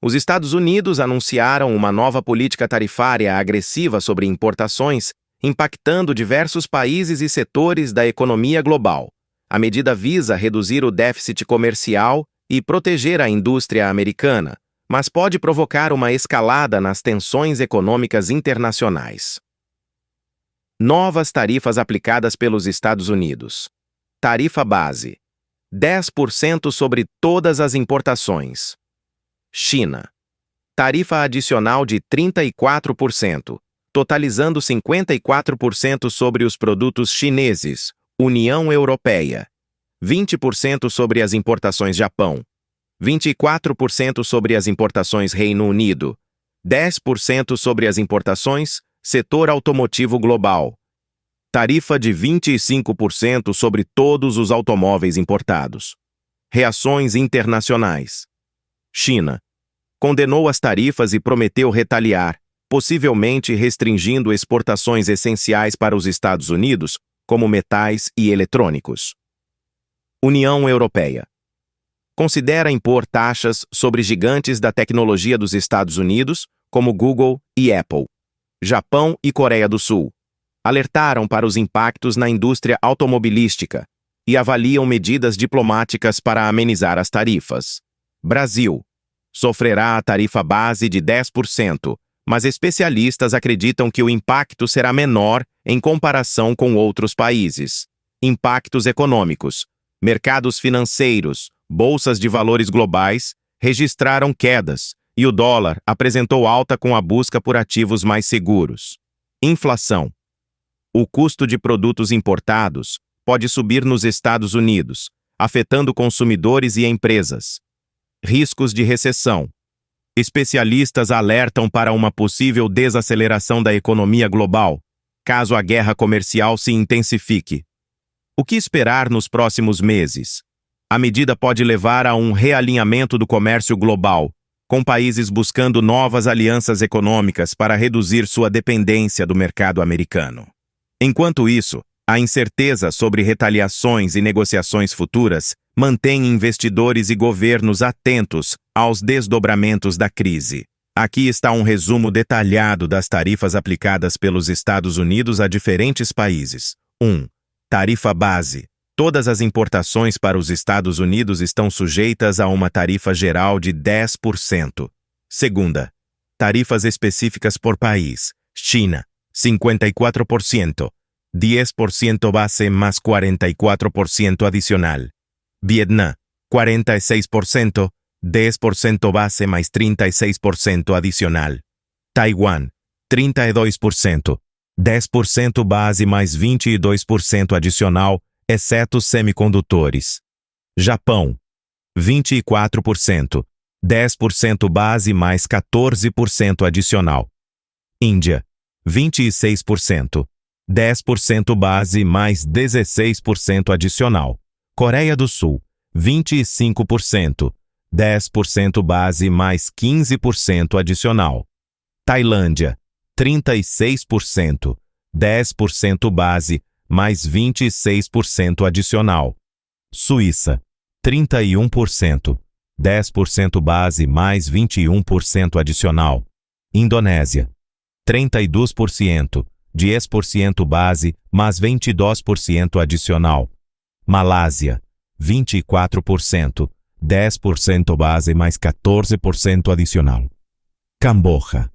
Os Estados Unidos anunciaram uma nova política tarifária agressiva sobre importações, impactando diversos países e setores da economia global. A medida visa reduzir o déficit comercial e proteger a indústria americana, mas pode provocar uma escalada nas tensões econômicas internacionais. Novas tarifas aplicadas pelos Estados Unidos. Tarifa base: 10% sobre todas as importações. China. Tarifa adicional de 34%, totalizando 54% sobre os produtos chineses. União Europeia. 20% sobre as importações Japão. 24% sobre as importações Reino Unido. 10% sobre as importações setor automotivo global. Tarifa de 25% sobre todos os automóveis importados. Reações internacionais. China condenou as tarifas e prometeu retaliar, possivelmente restringindo exportações essenciais para os Estados Unidos, como metais e eletrônicos. União Europeia considera impor taxas sobre gigantes da tecnologia dos Estados Unidos, como Google e Apple. Japão e Coreia do Sul alertaram para os impactos na indústria automobilística e avaliam medidas diplomáticas para amenizar as tarifas. Brasil sofrerá a tarifa base de 10%, mas especialistas acreditam que o impacto será menor em comparação com outros países. Impactos econômicos. Mercados financeiros, bolsas de valores globais, registraram quedas, e o dólar apresentou alta com a busca por ativos mais seguros. Inflação. O custo de produtos importados pode subir nos Estados Unidos, afetando consumidores e empresas. Riscos de recessão. Especialistas alertam para uma possível desaceleração da economia global, caso a guerra comercial se intensifique. O que esperar nos próximos meses? A medida pode levar a um realinhamento do comércio global, com países buscando novas alianças econômicas para reduzir sua dependência do mercado americano. Enquanto isso, a incerteza sobre retaliações e negociações futuras mantém investidores e governos atentos aos desdobramentos da crise. Aqui está um resumo detalhado das tarifas aplicadas pelos Estados Unidos a diferentes países. 1. Tarifa base. Todas as importações para os Estados Unidos estão sujeitas a uma tarifa geral de 10%. Segunda, tarifas específicas por país. China, 54%, 10% base mais 44% adicional. Vietnã, 46%, 10% base mais 36% adicional. Taiwán, 32%, 10% base mais 22% adicional, exceto semicondutores. Japão, 24%, 10% base mais 14% adicional. Índia, 26%, 10% base mais 16% adicional. Coreia do Sul, 25%, 10% base mais 15% adicional. Tailândia, 36%, 10% base mais 26% adicional. Suíça, 31%, 10% base mais 21% adicional. Indonésia, 32%, 10% base mais 22% adicional. Malásia, 24%, 10% base mais 14% adicional. Camboja,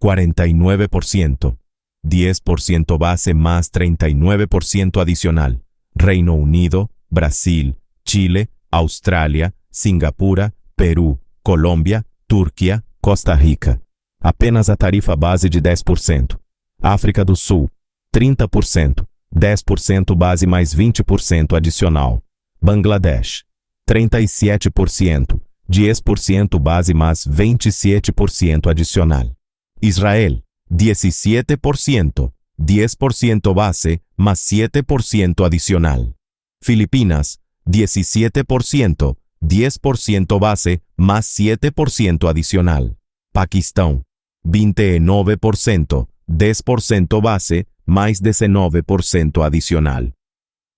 49%, 10% base más 39% adicional. Reino Unido, Brasil, Chile, Australia, Singapura, Perú, Colômbia, Turquia, Costa Rica. Apenas a tarifa base de 10%. África do Sul, 30%, 10% base mais 20% adicional. Bangladesh, 37%, 10% base mais 27% adicional. Israel, 17%, 10% base más 7% adicional. Filipinas, 17%, 10% base más 7% adicional. Pakistán, 29%, 10% base más 19% adicional.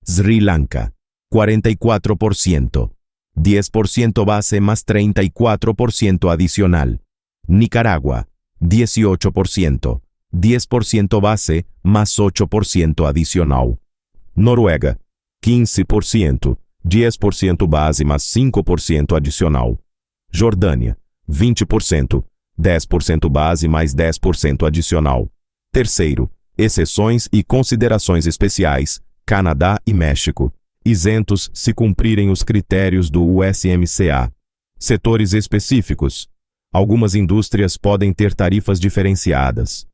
Sri Lanka, 44%, 10% base más 34% adicional. Nicaragua, 18%, 10% base más 8% adicional. Noruega, 15%, 10% base mais 5% adicional. Jordânia, 20%, 10% base mais 10% adicional. Terceiro, exceções e considerações especiais, Canadá e México, isentos se cumprirem os critérios do USMCA. Setores específicos. Algumas indústrias podem ter tarifas diferenciadas.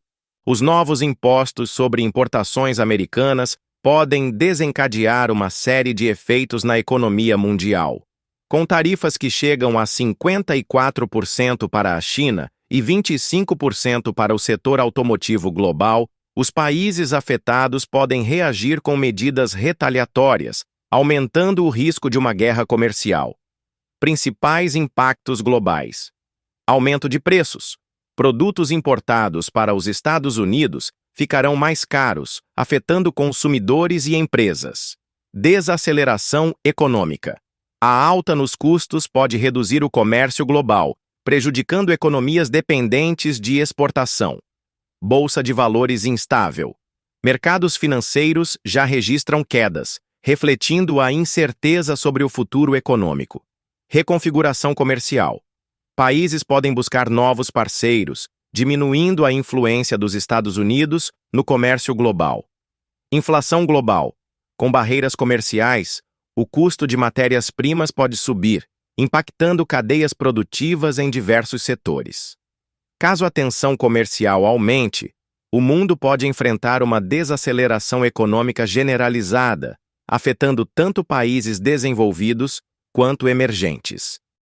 Os novos impostos sobre importações americanas podem desencadear uma série de efeitos na economia mundial. Com tarifas que chegam a 54% para a China e 25% para o setor automotivo global, os países afetados podem reagir com medidas retaliatórias, aumentando o risco de uma guerra comercial. Principais impactos globais: aumento de preços. Produtos importados para os Estados Unidos ficarão mais caros, afetando consumidores e empresas. Desaceleração econômica. A alta nos custos pode reduzir o comércio global, prejudicando economias dependentes de exportação. Bolsa de valores instável. Mercados financeiros já registram quedas, refletindo a incerteza sobre o futuro econômico. Reconfiguração comercial. Países podem buscar novos parceiros, diminuindo a influência dos Estados Unidos no comércio global. Inflação global. Com barreiras comerciais, o custo de matérias-primas pode subir, impactando cadeias produtivas em diversos setores. Caso a tensão comercial aumente, o mundo pode enfrentar uma desaceleração econômica generalizada, afetando tanto países desenvolvidos quanto emergentes.